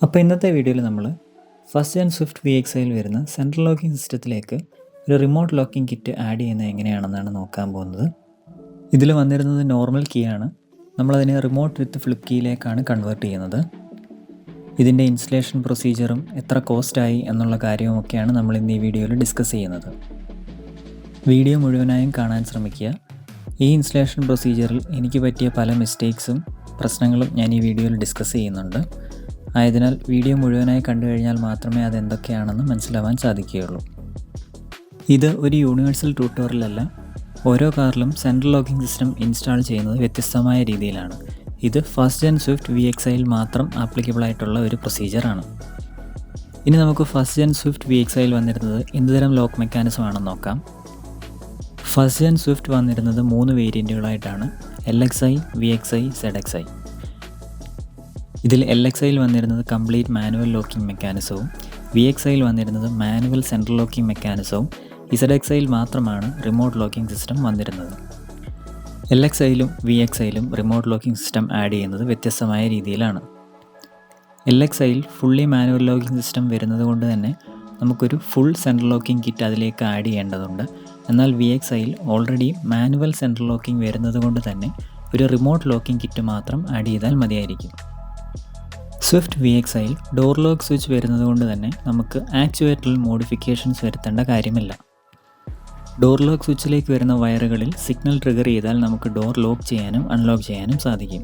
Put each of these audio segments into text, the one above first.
അപ്പോൾ ഇന്നത്തെ വീഡിയോയിൽ നമ്മൾ ഫസ്റ്റ് ജെൻ സ്വിഫ്റ്റ് VXIയിൽ വരുന്ന സെൻട്രൽ ലോക്കിംഗ് സിസ്റ്റത്തിലേക്ക് ഒരു റിമോട്ട് ലോക്കിംഗ് കിറ്റ് ആഡ് ചെയ്യുന്നത് എങ്ങനെയാണെന്നാണ് നോക്കാൻ പോകുന്നത്. ഇതിൽ വന്നിരുന്നത് നോർമൽ കീ ആണ്. നമ്മളതിനെ റിമോട്ട് വിത്ത് ഫ്ലിപ്പ് കീയിലേക്കാണ് കൺവേർട്ട് ചെയ്യുന്നത്. ഇതിൻ്റെ ഇൻസ്റ്റലേഷൻ പ്രൊസീജിയറും എത്ര കോസ്റ്റായി എന്നുള്ള കാര്യവുമൊക്കെയാണ് നമ്മൾ ഇന്ന് ഈ വീഡിയോയിൽ ഡിസ്കസ് ചെയ്യുന്നത്. വീഡിയോ മുഴുവനായും കാണാൻ ശ്രമിക്കുക. ഈ ഇൻസ്റ്റലേഷൻ പ്രൊസീജിയറിൽ എനിക്ക് പറ്റിയ പല മിസ്റ്റേക്സും പ്രശ്നങ്ങളും ഞാൻ ഈ വീഡിയോയിൽ ഡിസ്കസ് ചെയ്യുന്നുണ്ട്. ആയതിനാൽ വീഡിയോ മുഴുവനായി കണ്ടു കഴിഞ്ഞാൽ മാത്രമേ അതെന്തൊക്കെയാണെന്ന് മനസ്സിലാവാൻ സാധിക്കുകയുള്ളൂ. ഇത് ഒരു യൂണിവേഴ്സൽ ട്യൂട്ടോറിയലല്ല. ഓരോ കാറിലും സെൻട്രൽ ലോക്കിംഗ് സിസ്റ്റം ഇൻസ്റ്റാൾ ചെയ്യുന്നത് വ്യത്യസ്തമായ രീതിയിലാണ്. ഇത് ഫസ്റ്റ് ജെൻ സ്വിഫ്റ്റ് VXIയിൽ മാത്രം ആപ്ലിക്കബിൾ ആയിട്ടുള്ള ഒരു പ്രൊസീജിയറാണ്. ഇനി നമുക്ക് ഫസ്റ്റ് ജെൻ സ്വിഫ്റ്റ് VXIയിൽ വന്നിരുന്നത് എന്തുതരം ലോക്ക് മെക്കാനിസം ആണെന്ന് നോക്കാം. ഫസ്റ്റ് ജെൻ സ്വിഫ്റ്റ് വന്നിരുന്നത് 3 വേരിയൻറ്റുകളായിട്ടാണ്: LXI, VXI, ZXI. ഇതിൽ LXIയിൽ വന്നിരുന്നത് കംപ്ലീറ്റ് മാനുവൽ ലോക്കിംഗ് മെക്കാനിസവും VXIയിൽ വന്നിരുന്നത് മാനുവൽ സെൻട്രൽ ലോക്കിംഗ് മെക്കാനിസവും ZXIയിൽ മാത്രമാണ് റിമോട്ട് ലോക്കിംഗ് സിസ്റ്റം വന്നിരുന്നത്. LXIയിലും VXIയിലും റിമോട്ട് ലോക്കിംഗ് സിസ്റ്റം ആഡ് ചെയ്യുന്നത് വ്യത്യസ്തമായ രീതിയിലാണ്. LXIയിൽ ഫുള്ളി മാനുവൽ ലോക്കിംഗ് സിസ്റ്റം വരുന്നത് കൊണ്ട് തന്നെ നമുക്കൊരു ഫുൾ സെൻട്രൽ ലോക്കിംഗ് കിറ്റ് അതിലേക്ക് ആഡ് ചെയ്യേണ്ടതുണ്ട്. എന്നാൽ VXIയിൽ ഓൾറെഡി മാനുവൽ സെൻട്രൽ ലോക്കിംഗ് വരുന്നത് കൊണ്ട് തന്നെ ഒരു റിമോട്ട് ലോക്കിംഗ് കിറ്റ് മാത്രം ആഡ് ചെയ്താൽ മതിയായിരിക്കും. സ്വിഫ്റ്റ് VXIയിൽ ഡോർ ലോക്ക് സ്വിച്ച് വരുന്നത് കൊണ്ട് തന്നെ നമുക്ക് ആക്ച്വേറ്ററിൽ മോഡിഫിക്കേഷൻസ് വരുത്തേണ്ട കാര്യമില്ല. ഡോർ ലോക്ക് സ്വിച്ചിലേക്ക് വരുന്ന വയറുകളിൽ സിഗ്നൽ ട്രിഗർ ചെയ്താൽ നമുക്ക് ഡോർ ലോക്ക് ചെയ്യാനും അൺലോക്ക് ചെയ്യാനും സാധിക്കും.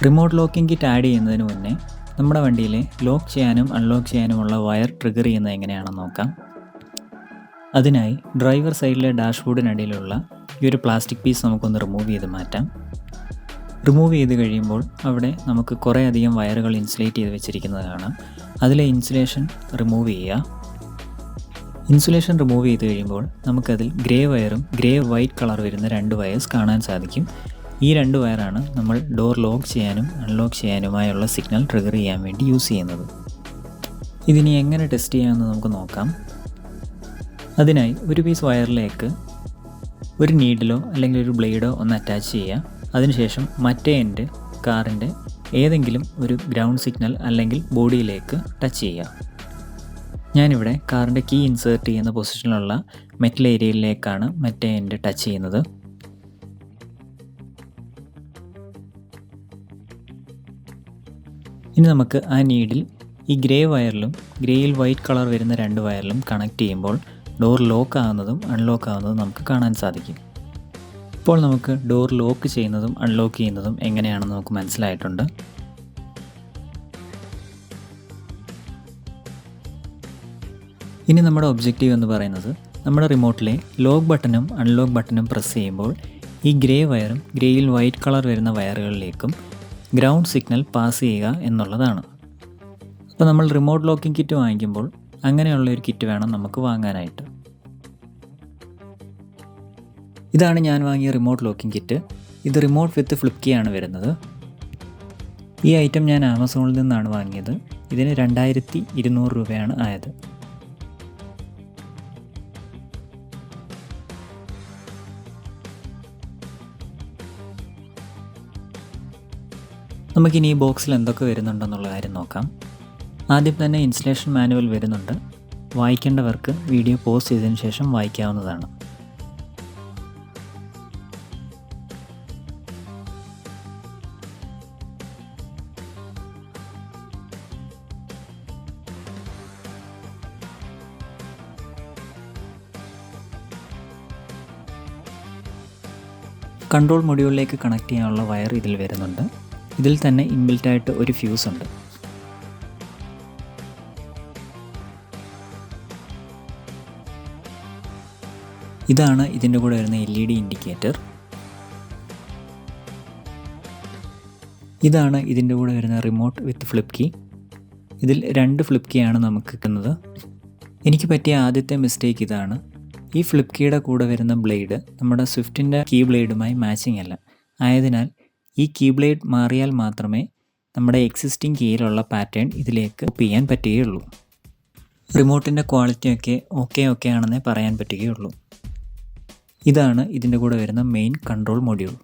റിമോട്ട് ലോക്കിംഗ് കിറ്റ് ആഡ് ചെയ്യുന്നതിന് മുന്നേ നമ്മുടെ വണ്ടിയിലെ ലോക്ക് ചെയ്യാനും അൺലോക്ക് ചെയ്യാനുമുള്ള വയർ ട്രിഗർ ചെയ്യുന്നത് എങ്ങനെയാണെന്ന് നോക്കാം. അതിനായി ഡ്രൈവർ സൈഡിലെ ഡാഷ്ബോർഡിനടിയിലുള്ള ഈ ഒരു പ്ലാസ്റ്റിക് പീസ് നമുക്കൊന്ന് റിമൂവ് ചെയ്ത് മാറ്റാം. റിമൂവ് ചെയ്ത് കഴിയുമ്പോൾ അവിടെ നമുക്ക് കുറേ അധികം വയറുകൾ ഇൻസുലേറ്റ് ചെയ്ത് വെച്ചിരിക്കുന്നത് കാണാം. അതിലെ ഇൻസുലേഷൻ റിമൂവ് ചെയ്യുക. ഇൻസുലേഷൻ റിമൂവ് ചെയ്ത് കഴിയുമ്പോൾ നമുക്കതിൽ ഗ്രേ വയറും ഗ്രേ വൈറ്റ് കളർ വരുന്ന 2 വയേഴ്സ് കാണാൻ സാധിക്കും. ഈ 2 വയറാണ് നമ്മൾ ഡോർ ലോക്ക് ചെയ്യാനും അൺലോക്ക് ചെയ്യാനുമായുള്ള സിഗ്നൽ ട്രിഗർ ചെയ്യാൻ വേണ്ടി യൂസ് ചെയ്യുന്നത്. ഇതിനി എങ്ങനെ ടെസ്റ്റ് ചെയ്യാമെന്ന് നമുക്ക് നോക്കാം. അതിനായി ഒരു പീസ് വയറിലേക്ക് ഒരു നീഡിലോ അല്ലെങ്കിൽ ഒരു ബ്ലേഡോ ഒന്ന് അറ്റാച്ച് ചെയ്യുക. അതിനുശേഷം മറ്റേ എൻഡ് കാറിൻ്റെ ഏതെങ്കിലും ഒരു ഗ്രൗണ്ട് സിഗ്നൽ അല്ലെങ്കിൽ ബോഡിയിലേക്ക് ടച്ച് ചെയ്യുക. ഞാനിവിടെ കാറിൻ്റെ കീ ഇൻസേർട്ട് ചെയ്യുന്ന പൊസിഷനിലുള്ള മെറ്റൽ ഏരിയയിലേക്കാണ് മറ്റേ എൻഡ് ടച്ച് ചെയ്യുന്നത്. ഇനി നമുക്ക് ആ നീഡിൽ ഈ ഗ്രേ വയറിലും ഗ്രേയിൽ വൈറ്റ് കളർ വരുന്ന 2 വയറിലും കണക്ട് ചെയ്യുമ്പോൾ ഡോർ ലോക്ക് ആകുന്നതും അൺലോക്ക് ആകുന്നതും നമുക്ക് കാണാൻ സാധിക്കും. ഇപ്പോൾ നമുക്ക് ഡോർ ലോക്ക് ചെയ്യുന്നതും അൺലോക്ക് ചെയ്യുന്നതും എങ്ങനെയാണെന്ന് നമുക്ക് മനസ്സിലായിട്ടുണ്ട്. ഇനി നമ്മുടെ ഒബ്ജക്റ്റീവ് എന്ന് പറയുന്നത് നമ്മുടെ റിമോട്ടിലെ ലോക്ക് ബട്ടണും അൺലോക്ക് ബട്ടണും പ്രസ് ചെയ്യുമ്പോൾ ഈ ഗ്രേ വയറും ഗ്രേയിൽ വൈറ്റ് കളർ വരുന്ന വയറുകളിലേക്കും ഗ്രൗണ്ട് സിഗ്നൽ പാസ് ചെയ്യുക എന്നുള്ളതാണ്. അപ്പോൾ നമ്മൾ റിമോട്ട് ലോക്കിംഗ് കിറ്റ് വാങ്ങിക്കുമ്പോൾ അങ്ങനെയുള്ള ഒരു കിറ്റ് വേണം നമുക്ക് വാങ്ങാനായിട്ട്. ഇതാണ് ഞാൻ വാങ്ങിയ റിമോട്ട് ലോക്കിംഗ് കിറ്റ്. ഇത് റിമോട്ട് വിത്ത് ഫ്ലിപ്പ് കീ ആണ് വരുന്നത്. ഈ ഐറ്റം ഞാൻ ആമസോണിൽ നിന്നാണ് വാങ്ങിയത്. ഇതിന് 2200 രൂപയാണ് ആയത്. നമുക്കിനി ഈ ബോക്സിൽ എന്തൊക്കെ വരുന്നുണ്ടെന്നുള്ള കാര്യം നോക്കാം. ആദ്യം തന്നെ ഇൻസ്റ്റലേഷൻ മാനുവൽ വരുന്നുണ്ട്. വായിക്കേണ്ടവർക്ക് വീഡിയോ പോസ് ചെയ്തതിന് ശേഷം വായിക്കാവുന്നതാണ്. കൺട്രോൾ മൊഡ്യൂളിലേക്ക് കണക്ട് ചെയ്യാനുള്ള വയർ ഇതിൽ വരുന്നുണ്ട്. ഇതിൽ തന്നെ ഇൻബിൽറ്റായിട്ട് ഒരു ഫ്യൂസ് ഉണ്ട്. ഇതാണ് ഇതിൻ്റെ കൂടെ വരുന്ന LED ഇൻഡിക്കേറ്റർ. ഇതാണ് ഇതിൻ്റെ കൂടെ വരുന്ന റിമോട്ട് വിത്ത് ഫ്ലിപ്പ് കീ. ഇതിൽ 2 ഫ്ലിപ്പ് കീ ആണ് നമുക്ക് കിട്ടുന്നത്. എനിക്ക് പറ്റിയ ആദ്യത്തെ മിസ്റ്റേക്ക് ഇതാണ്. ഈ ഫ്ലിപ്പ് കീയുടെ കൂടെ വരുന്ന ബ്ലേഡ് നമ്മുടെ സ്വിഫ്റ്റിൻ്റെ കീ ബ്ലേഡുമായി മാച്ചിങ് അല്ല. ആയതിനാൽ ഈ കീ ബ്ലേഡ് മാറിയാൽ മാത്രമേ നമ്മുടെ എക്സിസ്റ്റിംഗ് കീയിലുള്ള പാറ്റേൺ ഇതിലേക്ക് കോപ്പി ചെയ്യാൻ പറ്റുകയുള്ളൂ. റിമോട്ടിൻ്റെ ക്വാളിറ്റിയൊക്കെ ഓക്കെ ആണെന്നേ പറയാൻ പറ്റുകയുള്ളൂ. ഇതാണ് ഇതിൻ്റെ കൂടെ വരുന്ന മെയിൻ കൺട്രോൾ മൊഡ്യൂൾ.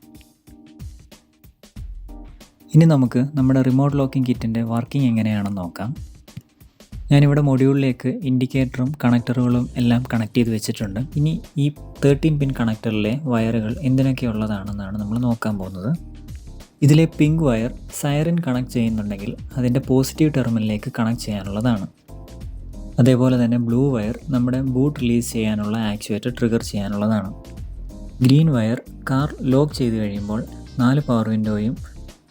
ഇനി നമുക്ക് നമ്മുടെ റിമോട്ട് ലോക്കിംഗ് കിറ്റിൻ്റെ വർക്കിംഗ് എങ്ങനെയാണെന്ന് നോക്കാം. ഞാനിവിടെ മൊഡ്യൂളിലേക്ക് ഇൻഡിക്കേറ്ററും കണക്ടറുകളും എല്ലാം കണക്ട് ചെയ്ത് വെച്ചിട്ടുണ്ട്. ഇനി ഈ 13 പിൻ കണക്ടറിലെ വയറുകൾ എന്തിനൊക്കെ ഉള്ളതാണെന്നാണ് നമ്മൾ നോക്കാൻ പോകുന്നത്. ഇതിലെ പിങ്ക് വയർ സൈറൻ കണക്ട് ചെയ്യുന്നുണ്ടെങ്കിൽ അതിൻ്റെ പോസിറ്റീവ് ടെർമിനലിലേക്ക് കണക്ട് ചെയ്യാനുള്ളതാണ്. അതേപോലെ തന്നെ ബ്ലൂ വയർ നമ്മുടെ ബൂട്ട് റിലീസ് ചെയ്യാനുള്ള ആക്ച്വേറ്റർ ട്രിഗർ ചെയ്യാനുള്ളതാണ്. ഗ്രീൻ വയർ കാർ ലോക്ക് ചെയ്ത് കഴിയുമ്പോൾ 4 പവർ വിൻഡോയും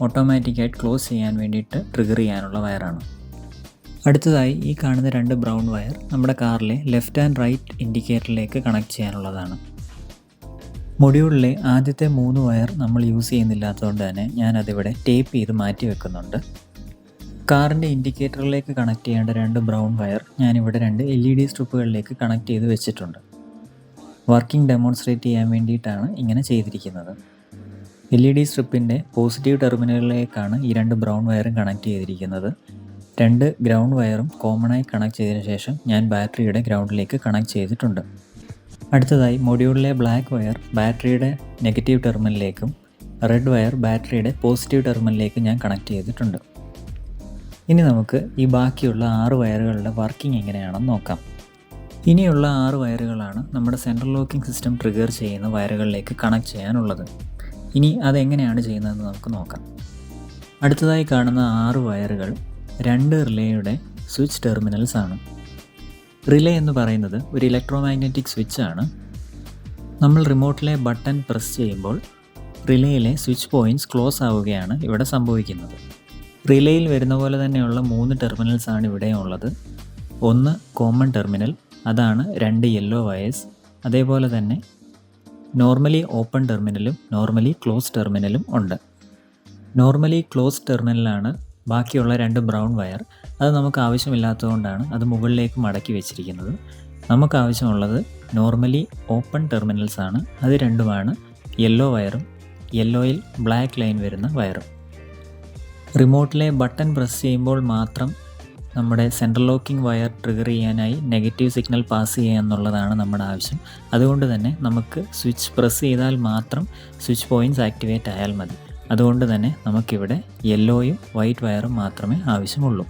ഓട്ടോമാറ്റിക്കായിട്ട് ക്ലോസ് ചെയ്യാൻ വേണ്ടിയിട്ട് ട്രിഗർ ചെയ്യാനുള്ള വയറാണ്. അടുത്തതായി ഈ കാണുന്ന 2 ബ്രൗൺ വയർ നമ്മുടെ കാറിലെ ലെഫ്റ്റ് ആൻഡ് റൈറ്റ് ഇൻഡിക്കേറ്ററിലേക്ക് കണക്ട് ചെയ്യാനുള്ളതാണ്. മൊഡ്യൂളിലെ ആദ്യത്തെ 3 വയർ നമ്മൾ യൂസ് ചെയ്യുന്നില്ലാത്തതുകൊണ്ട് തന്നെ ഞാനതിവിടെ ടേപ്പ് ചെയ്ത് മാറ്റി വെക്കുന്നുണ്ട്. കാറിൻ്റെ ഇൻഡിക്കേറ്ററിലേക്ക് കണക്ട് ചെയ്യേണ്ട 2 ബ്രൗൺ വയർ ഞാനിവിടെ 2 LED സ്ട്രിപ്പുകളിലേക്ക് കണക്ട് ചെയ്ത് വെച്ചിട്ടുണ്ട്. വർക്കിംഗ് ഡെമോൺസ്ട്രേറ്റ് ചെയ്യാൻ വേണ്ടിയിട്ടാണ് ഇങ്ങനെ ചെയ്തിരിക്കുന്നത്. LED സ്ട്രിപ്പിൻ്റെ പോസിറ്റീവ് ടെർമിനലിലേക്കാണ് ഈ 2 ബ്രൗൺ വയറും കണക്ട് ചെയ്തിരിക്കുന്നത്. 2 ഗ്രൗണ്ട് വയറും കോമണായി കണക്ട് ചെയ്തതിന് ശേഷം ഞാൻ ബാറ്ററിയുടെ ഗ്രൗണ്ടിലേക്ക് കണക്ട് ചെയ്തിട്ടുണ്ട്. അടുത്തതായി മൊഡ്യൂളിലെ ബ്ലാക്ക് വയർ ബാറ്ററിയുടെ നെഗറ്റീവ് ടെർമിനലിലേക്കും റെഡ് വയർ ബാറ്ററിയുടെ പോസിറ്റീവ് ടെർമിനലിലേക്കും ഞാൻ കണക്ട് ചെയ്തിട്ടുണ്ട്. ഇനി നമുക്ക് ഈ ബാക്കിയുള്ള 6 വയറുകളുടെ വർക്കിംഗ് എങ്ങനെയാണെന്ന് നോക്കാം. ഇനിയുള്ള 6 വയറുകളാണ് നമ്മുടെ സെൻട്രൽ ലോക്കിംഗ് സിസ്റ്റം ട്രിഗർ ചെയ്യുന്ന വയറുകളിലേക്ക് കണക്ട് ചെയ്യാനുള്ളത്. ഇനി അതെങ്ങനെയാണ് ചെയ്യുന്നതെന്ന് നമുക്ക് നോക്കാം. അടുത്തതായി കാണുന്ന 6 വയറുകൾ 2 റിലേയുടെ സ്വിച്ച് ടെർമിനൽസ് ആണ്. റിലേ എന്ന് പറയുന്നത് ഒരു ഇലക്ട്രോമാഗ്നറ്റിക് സ്വിച്ച് ആണ്. നമ്മൾ റിമോട്ടിലെ ബട്ടൺ പ്രസ് ചെയ്യുമ്പോൾ റിലേയിലെ സ്വിച്ച് പോയിൻറ്റ്സ് ക്ലോസ് ആവുകയാണ് ഇവിടെ സംഭവിക്കുന്നത്. റിലേയിൽ വരുന്ന പോലെ തന്നെയുള്ള 3 ടെർമിനൽസ് ആണ് ഇവിടെ ഉള്ളത്. ഒന്ന് കോമൺ ടെർമിനൽ, അതാണ് 2 യെല്ലോ വയേഴ്സ്. അതേപോലെ തന്നെ നോർമലി ഓപ്പൺ ടെർമിനലും നോർമലി ക്ലോസ് ടെർമിനലും ഉണ്ട്. നോർമലി ക്ലോസ് ടെർമിനലാണ് ബാക്കിയുള്ള 2 ബ്രൗൺ വയർ. അത് നമുക്ക് ആവശ്യമില്ലാത്തതുകൊണ്ടാണ് അത് മുകളിലേക്ക് മടക്കി വെച്ചിരിക്കുന്നത്. നമുക്ക് ആവശ്യമുള്ളത് നോർമലി ഓപ്പൺ ടെർമിനൽസ് ആണ്. അത് രണ്ടുമാണ് യെല്ലോ വയറും യെല്ലോയിൽ ബ്ലാക്ക് ലൈൻ വരുന്ന വയറും. റിമോട്ടിലെ ബട്ടൺ പ്രസ് ചെയ്യുമ്പോൾ മാത്രം നമ്മുടെ സെൻട്രൽ ലോക്കിംഗ് വയർ ട്രിഗർ ചെയ്യാനായി നെഗറ്റീവ് സിഗ്നൽ പാസ് ചെയ്യുക എന്നുള്ളതാണ് നമ്മുടെ ആവശ്യം. അതുകൊണ്ട് തന്നെ നമുക്ക് സ്വിച്ച് പ്രസ് ചെയ്താൽ മാത്രം സ്വിച്ച് പോയിൻറ്റ്സ് ആക്ടിവേറ്റ് ആയാൽ മതി. അതുകൊണ്ട് തന്നെ നമുക്കിവിടെ യെല്ലോയും വൈറ്റ് വയറും മാത്രമേ ആവശ്യമുള്ളൂ.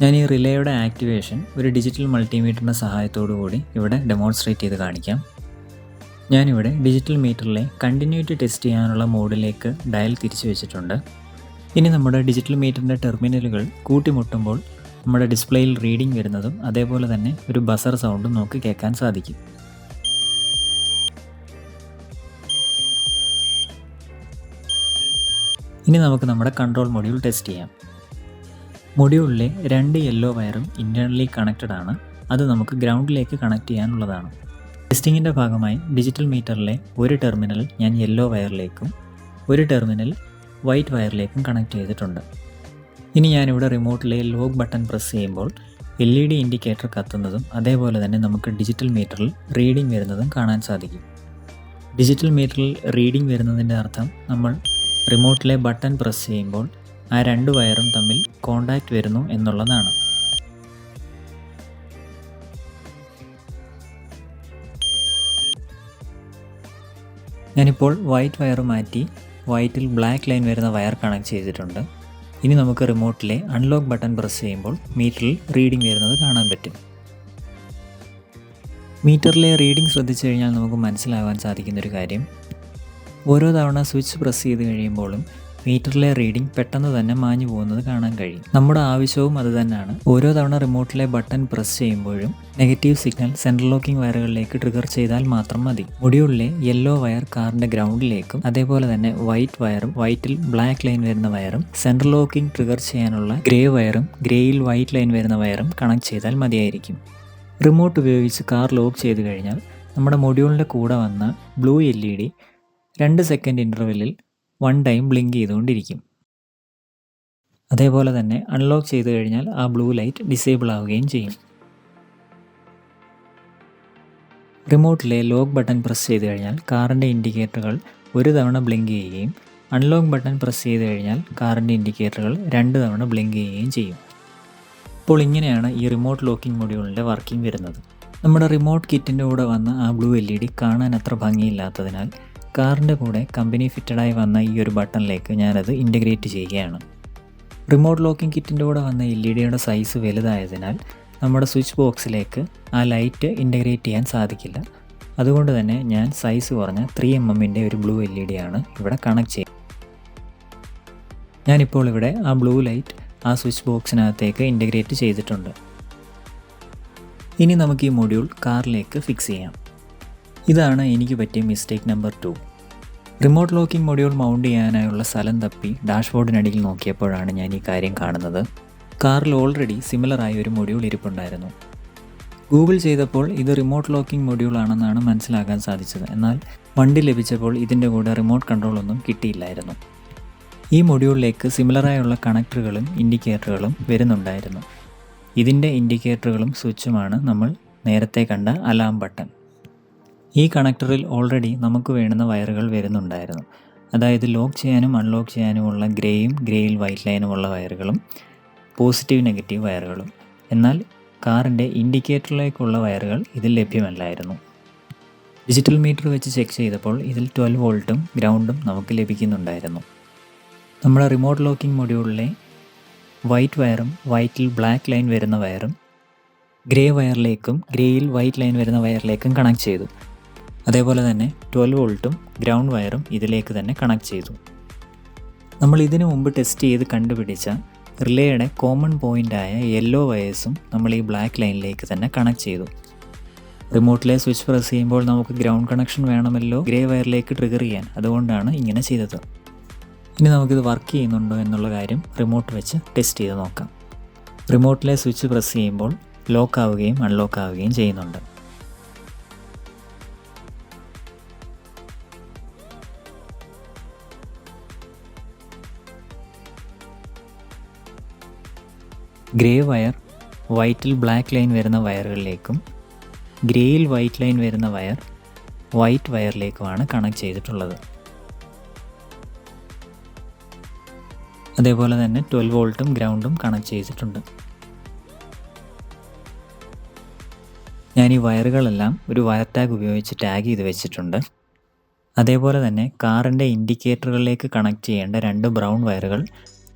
ഞാൻ ഈ റിലേയുടെ ആക്ടിവേഷൻ ഒരു ഡിജിറ്റൽ മൾട്ടിമീറ്ററിൻ്റെ സഹായത്തോടു കൂടി ഇവിടെ ഡെമോൺസ്ട്രേറ്റ് ചെയ്ത് കാണിക്കാം. ഞാനിവിടെ ഡിജിറ്റൽ മീറ്ററിലെ കണ്ടിന്യൂറ്റി ടെസ്റ്റ് ചെയ്യാനുള്ള മോഡിലേക്ക് ഡയൽ തിരിച്ചു വെച്ചിട്ടുണ്ട്. ഇനി നമ്മുടെ ഡിജിറ്റൽ മീറ്ററിൻ്റെ ടെർമിനലുകൾ കൂട്ടിമുട്ടുമ്പോൾ നമ്മുടെ ഡിസ്പ്ലേയിൽ റീഡിംഗ് വരുന്നതും അതേപോലെ തന്നെ ഒരു ബസർ സൗണ്ടും നമുക്ക് കേൾക്കാൻ സാധിക്കും. ഇനി നമുക്ക് നമ്മുടെ കൺട്രോൾ മൊഡ്യൂൾ ടെസ്റ്റ് ചെയ്യാം. മൊഡ്യൂളിലെ 2 യെല്ലോ വയറും ഇൻറ്റേർണലി കണക്റ്റഡ് ആണ്. അത് നമുക്ക് ഗ്രൗണ്ടിലേക്ക് കണക്ട് ചെയ്യാനുള്ളതാണ്. ടെസ്റ്റിങ്ങിൻ്റെ ഭാഗമായി ഡിജിറ്റൽ മീറ്ററിലെ ഒരു ടെർമിനൽ ഞാൻ യെല്ലോ വയറിലേക്കും ഒരു ടെർമിനൽ വൈറ്റ് വയറിലേക്കും കണക്ട് ചെയ്തിട്ടുണ്ട്. ഇനി ഞാനിവിടെ റിമോട്ടിലെ ലോക്ക് ബട്ടൺ പ്രസ് ചെയ്യുമ്പോൾ LED ഇൻഡിക്കേറ്റർ കത്തുന്നതും അതേപോലെ തന്നെ നമുക്ക് ഡിജിറ്റൽ മീറ്ററിൽ റീഡിംഗ് വരുന്നതും കാണാൻ സാധിക്കും. ഡിജിറ്റൽ മീറ്ററിൽ റീഡിംഗ് വരുന്നതിൻ്റെ അർത്ഥം നമ്മൾ റിമോട്ടിലെ ബട്ടൺ പ്രസ് ചെയ്യുമ്പോൾ ആ 2 വയറും തമ്മിൽ കോണ്ടാക്റ്റ് വരുന്നു എന്നുള്ളതാണ്. ഞാനിപ്പോൾ വൈറ്റ് വയർ മാറ്റി വൈറ്റിൽ ബ്ലാക്ക് ലൈൻ വരുന്ന വയർ കണക്ട് ചെയ്തിട്ടുണ്ട്. ഇനി നമുക്ക് റിമോട്ടിലെ അൺലോക്ക് ബട്ടൺ പ്രസ് ചെയ്യുമ്പോൾ മീറ്ററിൽ റീഡിംഗ് വരുന്നത് കാണാൻ പറ്റും. മീറ്ററിലെ റീഡിംഗ് ശ്രദ്ധിച്ചു കഴിഞ്ഞാൽ നമുക്ക് മനസ്സിലാവാൻ സാധിക്കുന്നൊരു കാര്യം, ഓരോ തവണ സ്വിച്ച് പ്രസ് ചെയ്ത് കഴിയുമ്പോഴും മീറ്ററിലെ റീഡിംഗ് പെട്ടെന്ന് തന്നെ മാഞ്ഞു പോകുന്നത് കാണാൻ കഴിയും. നമ്മുടെ ആവശ്യവും അത് തന്നെയാണ്. ഓരോ തവണ റിമോട്ടിലെ ബട്ടൺ പ്രസ് ചെയ്യുമ്പോഴും നെഗറ്റീവ് സിഗ്നൽ സെൻട്രൽ ലോക്കിംഗ് വയറുകളിലേക്ക് ട്രിഗർ ചെയ്താൽ മാത്രം മതി. മൊഡ്യൂളിലെ യെല്ലോ വയർ കാറിൻ്റെ ഗ്രൗണ്ടിലേക്കും അതേപോലെ തന്നെ വൈറ്റ് വയറും വൈറ്റിൽ ബ്ലാക്ക് ലൈൻ വരുന്ന വയറും സെൻട്രൽ ലോക്കിംഗ് ട്രിഗർ ചെയ്യാനുള്ള ഗ്രേ വയറും ഗ്രേയിൽ വൈറ്റ് ലൈൻ വരുന്ന വയറും കണക്ട് ചെയ്താൽ മതിയായിരിക്കും. റിമോട്ട് ഉപയോഗിച്ച് കാർ ലോക്ക് ചെയ്ത് കഴിഞ്ഞാൽ നമ്മുടെ മൊഡ്യൂളിൻ്റെ കൂടെ വന്ന ബ്ലൂ LED 2 സെക്കൻഡ് ഇൻ്റർവെല്ലിൽ 1 ടൈം ബ്ലിങ്ക് ചെയ്തുകൊണ്ടിരിക്കും. അതേപോലെ തന്നെ അൺലോക്ക് ചെയ്ത് കഴിഞ്ഞാൽ ആ ബ്ലൂ ലൈറ്റ് ഡിസേബിൾ ആവുകയും ചെയ്യും. റിമോട്ടിലെ ലോക്ക് ബട്ടൺ പ്രസ് ചെയ്ത് കഴിഞ്ഞാൽ കാറിൻ്റെ ഇൻഡിക്കേറ്ററുകൾ ഒരു തവണ ബ്ലിങ്ക് ചെയ്യുകയും അൺലോക്ക് ബട്ടൺ പ്രസ് ചെയ്ത് കഴിഞ്ഞാൽ കാറിൻ്റെ ഇൻഡിക്കേറ്ററുകൾ 2 തവണ ബ്ലിങ്ക് ചെയ്യുകയും ചെയ്യും. അപ്പോൾ ഇങ്ങനെയാണ് ഈ റിമോട്ട് ലോക്കിംഗ് മൊഡ്യൂളിൻ്റെ വർക്കിംഗ് വരുന്നത്. നമ്മുടെ റിമോട്ട് കിറ്റിൻ്റെ കൂടെ വന്ന ആ ബ്ലൂ LED കാണാൻ അത്ര ഭംഗിയില്ലാത്തതിനാൽ കാറിൻ്റെ കൂടെ കമ്പനി ഫിറ്റഡായി വന്ന ഈ ഒരു ബട്ടണിലേക്ക് ഞാനത് ഇൻ്റഗ്രേറ്റ് ചെയ്യുകയാണ്. റിമോട്ട് ലോക്കിംഗ് കിറ്റിൻ്റെ കൂടെ വന്ന LED സൈസ് വലുതായതിനാൽ നമ്മുടെ സ്വിച്ച് ബോക്സിലേക്ക് ആ ലൈറ്റ് ഇൻ്റഗ്രേറ്റ് ചെയ്യാൻ സാധിക്കില്ല. അതുകൊണ്ട് തന്നെ ഞാൻ സൈസ് കുറഞ്ഞ 3mm ഒരു ബ്ലൂ LED ആണ് ഇവിടെ കണക്ട് ചെയ്യുന്നത്. ഞാനിപ്പോൾ ഇവിടെ ആ ബ്ലൂ ലൈറ്റ് ആ സ്വിച്ച് ബോക്സിനകത്തേക്ക് ഇൻ്റഗ്രേറ്റ് ചെയ്തിട്ടുണ്ട്. ഇനി നമുക്ക് ഈ മൊഡ്യൂൾ കാറിലേക്ക് ഫിക്സ് ചെയ്യാം. ഇതാണ് എനിക്ക് പറ്റിയ mistake number 2. Remote locking module mount ചെയ്യാനായുള്ള സ്ഥലം തപ്പി ഡാഷ്ബോർഡിനടിയിൽ നോക്കിയപ്പോഴാണ് ഞാൻ ഈ കാര്യം കാണുന്നത്. കാറിൽ ഓൾറെഡി സിമിലറായ ഒരു മൊഡ്യൂൾ ഇരിപ്പുണ്ടായിരുന്നു. ഗൂഗിൾ ചെയ്തപ്പോൾ ഇത് റിമോട്ട് ലോക്കിംഗ് മൊഡ്യൂൾ ആണെന്നാണ് മനസ്സിലാക്കാൻ സാധിച്ചത്. എന്നാൽ വണ്ടി ലഭിച്ചപ്പോൾ ഇതിൻ്റെ കൂടെ റിമോട്ട് കൺട്രോളൊന്നും കിട്ടിയില്ലായിരുന്നു. ഈ മൊഡ്യൂളിലേക്ക് സിമിലറായുള്ള കണക്ടറുകളും ഇൻഡിക്കേറ്ററുകളും വരുന്നുണ്ടായിരുന്നു. ഇതിൻ്റെ ഇൻഡിക്കേറ്ററുകളും സ്വിച്ചുമാണ് നമ്മൾ നേരത്തെ കണ്ട അലാം ബട്ടൺ. ഈ കണക്ടറിൽ ഓൾറെഡി നമുക്ക് വേണ്ടുന്ന വയറുകൾ വരുന്നുണ്ടായിരുന്നു. അതായത് ലോക്ക് ചെയ്യാനും അൺലോക്ക് ചെയ്യാനുമുള്ള ഗ്രേയിൽ വൈറ്റ് ലൈനുമുള്ള വയറുകളും പോസിറ്റീവ് നെഗറ്റീവ് വയറുകളും. എന്നാൽ കാറിൻ്റെ ഇൻഡിക്കേറ്ററിലേക്കുള്ള വയറുകൾ ഇതിൽ ലഭ്യമല്ലായിരുന്നു. ഡിജിറ്റൽ മീറ്റർ വെച്ച് ചെക്ക് ചെയ്തപ്പോൾ ഇതിൽ 12 വോൾട്ടും ഗ്രൗണ്ടും നമുക്ക് ലഭിക്കുന്നുണ്ടായിരുന്നു. നമ്മുടെ റിമോട്ട് ലോക്കിംഗ് മൊഡ്യൂളിലെ വൈറ്റ് വയറും വൈറ്റിൽ ബ്ലാക്ക് ലൈൻ വരുന്ന വയറും ഗ്രേ വയറിലേക്കും ഗ്രേയിൽ വൈറ്റ് ലൈൻ വരുന്ന വയറിലേക്കും കണക്ട് ചെയ്തു. അതേപോലെ തന്നെ 12 വോൾട്ടും ഗ്രൗണ്ട് വയറും ഇതിലേക്ക് തന്നെ കണക്ട് ചെയ്തു. നമ്മൾ ഇതിനു മുമ്പ് ടെസ്റ്റ് ചെയ്ത് കണ്ടുപിടിച്ച റിലേയുടെ കോമൺ പോയിൻ്റായ യെല്ലോ വയേഴ്സും നമ്മൾ ഈ ബ്ലാക്ക് ലൈനിലേക്ക് തന്നെ കണക്ട് ചെയ്തു. റിമോട്ടിലെ സ്വിച്ച് പ്രസ് ചെയ്യുമ്പോൾ നമുക്ക് ഗ്രൗണ്ട് കണക്ഷൻ വേണമല്ലോ ഗ്രേ വയറിലേക്ക് ട്രിഗർ ചെയ്യാൻ. അതുകൊണ്ടാണ് ഇങ്ങനെ ചെയ്തത്. ഇനി നമുക്കിത് വർക്ക് ചെയ്യുന്നുണ്ടോ എന്നുള്ള കാര്യം റിമോട്ട് വെച്ച് ടെസ്റ്റ് ചെയ്ത് നോക്കാം. റിമോട്ടിലെ സ്വിച്ച് പ്രസ് ചെയ്യുമ്പോൾ ലോക്ക് ആവുകയും അൺലോക്ക് ആവുകയും ചെയ്യുന്നുണ്ട്. ഗ്രേ വയർ വൈറ്റിൽ ബ്ലാക്ക് ലൈൻ വരുന്ന വയറുകളിലേക്കും ഗ്രേയിൽ വൈറ്റ് ലൈൻ വരുന്ന വയർ വൈറ്റ് വയറിലേക്കുമാണ് കണക്ട് ചെയ്തിട്ടുള്ളത്. അതേപോലെ തന്നെ 12 വോൾട്ടും ഗ്രൗണ്ടും കണക്ട് ചെയ്തിട്ടുണ്ട്. ഞാൻ ഈ വയറുകളെല്ലാം ഒരു വയർ ടാഗ് ഉപയോഗിച്ച് ടാഗ് ചെയ്ത് വെച്ചിട്ടുണ്ട്. അതേപോലെ തന്നെ കാറിൻ്റെ ഇൻഡിക്കേറ്ററുകളിലേക്ക് കണക്ട് ചെയ്യേണ്ട 2 ബ്രൗൺ വയറുകൾ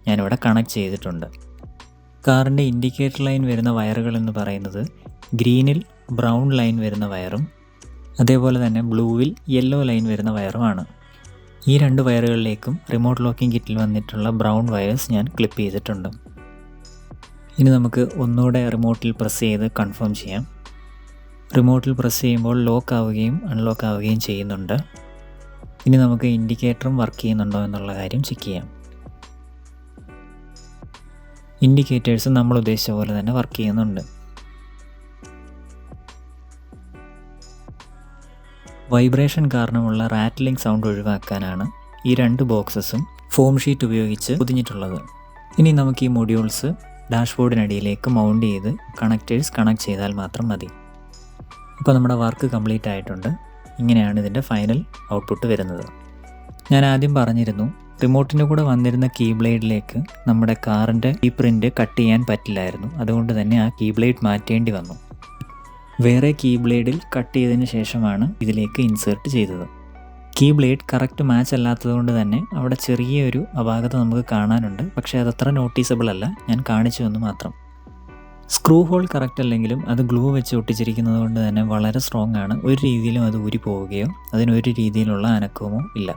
ഞാനിവിടെ കണക്ട് ചെയ്തിട്ടുണ്ട്. കാറിൻ്റെ ഇൻഡിക്കേറ്റർ ലൈൻ വരുന്ന വയറുകൾ എന്ന് പറയുന്നത് ഗ്രീനിൽ ബ്രൗൺ ലൈൻ വരുന്ന വയറും അതേപോലെ തന്നെ ബ്ലൂവിൽ യെല്ലോ ലൈൻ വരുന്ന വയറുമാണ്. ഈ 2 വയറുകളിലേക്കും റിമോട്ട് ലോക്കിംഗ് കിറ്റിൽ വന്നിട്ടുള്ള ബ്രൗൺ വയേഴ്സ് ഞാൻ ക്ലിപ്പ് ചെയ്തിട്ടുണ്ട്. ഇനി നമുക്ക് ഒന്നുകൂടെ റിമോട്ടിൽ പ്രസ് ചെയ്ത് കൺഫേം ചെയ്യാം. റിമോട്ടിൽ പ്രസ് ചെയ്യുമ്പോൾ ലോക്ക് ആവുകയും അൺലോക്ക് ആവുകയും ചെയ്യുന്നുണ്ട്. ഇനി നമുക്ക് ഇൻഡിക്കേറ്ററും വർക്ക് ചെയ്യുന്നുണ്ടോ എന്നുള്ള കാര്യം ചെക്ക് ചെയ്യാം. ഇൻഡിക്കേറ്റേഴ്സ് നമ്മൾ ഉദ്ദേശിച്ച പോലെ തന്നെ വർക്ക് ചെയ്യുന്നുണ്ട്. വൈബ്രേഷൻ കാരണമുള്ള റാറ്റ്ലിംഗ് സൗണ്ട് ഒഴിവാക്കാനാണ് ഈ 2 ബോക്സസും ഫോം ഷീറ്റ് ഉപയോഗിച്ച് പൊതിഞ്ഞിട്ടുള്ളത്. ഇനി നമുക്ക് ഈ മൊഡ്യൂൾസ് ഡാഷ്ബോർഡിനടിയിലേക്ക് മൗണ്ട് ചെയ്ത് കണക്റ്റേഴ്സ് കണക്ട് ചെയ്താൽ മാത്രം മതി. അപ്പോൾ നമ്മുടെ വർക്ക് കംപ്ലീറ്റ് ആയിട്ടുണ്ട്. ഇങ്ങനെയാണ് ഇതിൻ്റെ ഫൈനൽ ഔട്ട്പുട്ട് വരുന്നത്. ഞാൻ ആദ്യം പറഞ്ഞിരുന്നു റിമോട്ടിൻ്റെ കൂടെ വന്നിരുന്ന കീ ബ്ലേഡിലേക്ക് നമ്മുടെ കാറിൻ്റെ ഈ പ്രിൻ്റ് കട്ട് ചെയ്യാൻ പറ്റില്ലായിരുന്നു. അതുകൊണ്ട് തന്നെ ആ കീ ബ്ലേഡ് മാറ്റേണ്ടി വന്നു. വേറെ കീ ബ്ലേഡിൽ കട്ട് ചെയ്തതിന് ശേഷമാണ് ഇതിലേക്ക് ഇൻസേർട്ട് ചെയ്തത്. കീ ബ്ലേഡ് കറക്റ്റ് മാച്ച് അല്ലാത്തതുകൊണ്ട് തന്നെ അവിടെ ചെറിയൊരു അപാകത നമുക്ക് കാണാനുണ്ട്. പക്ഷേ അതത്ര നോട്ടീസബിൾ അല്ല, ഞാൻ കാണിച്ചു എന്ന് മാത്രം. സ്ക്രൂ ഹോൾ കറക്റ്റ് അല്ലെങ്കിലും അത് ഗ്ലൂ വെച്ച് ഒട്ടിച്ചിരിക്കുന്നത് കൊണ്ട് തന്നെ വളരെ സ്ട്രോങ് ആണ്. ഒരു രീതിയിലും അത് ഊരി പോവുകയോ അതിനൊരു രീതിയിലുള്ള അനക്കമോ ഇല്ല.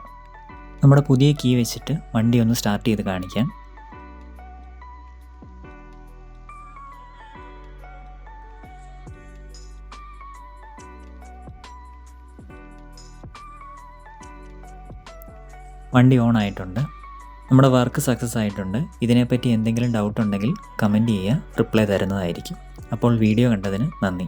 നമ്മുടെ പുതിയ കീ വെച്ചിട്ട് വണ്ടി ഒന്ന് സ്റ്റാർട്ട് ചെയ്ത് കാണിക്കാം. വണ്ടി ഓൺ ആയിട്ടുണ്ട്. നമ്മുടെ വർക്ക് സക്സസ് ആയിട്ടുണ്ട്. ഇതിനെപ്പറ്റി എന്തെങ്കിലും ഡൗട്ട് ഉണ്ടെങ്കിൽ കമൻറ്റ് ചെയ്യുക, റിപ്ലൈ തരുന്നതായിരിക്കും. അപ്പോൾ വീഡിയോ കണ്ടതിന് നന്ദി.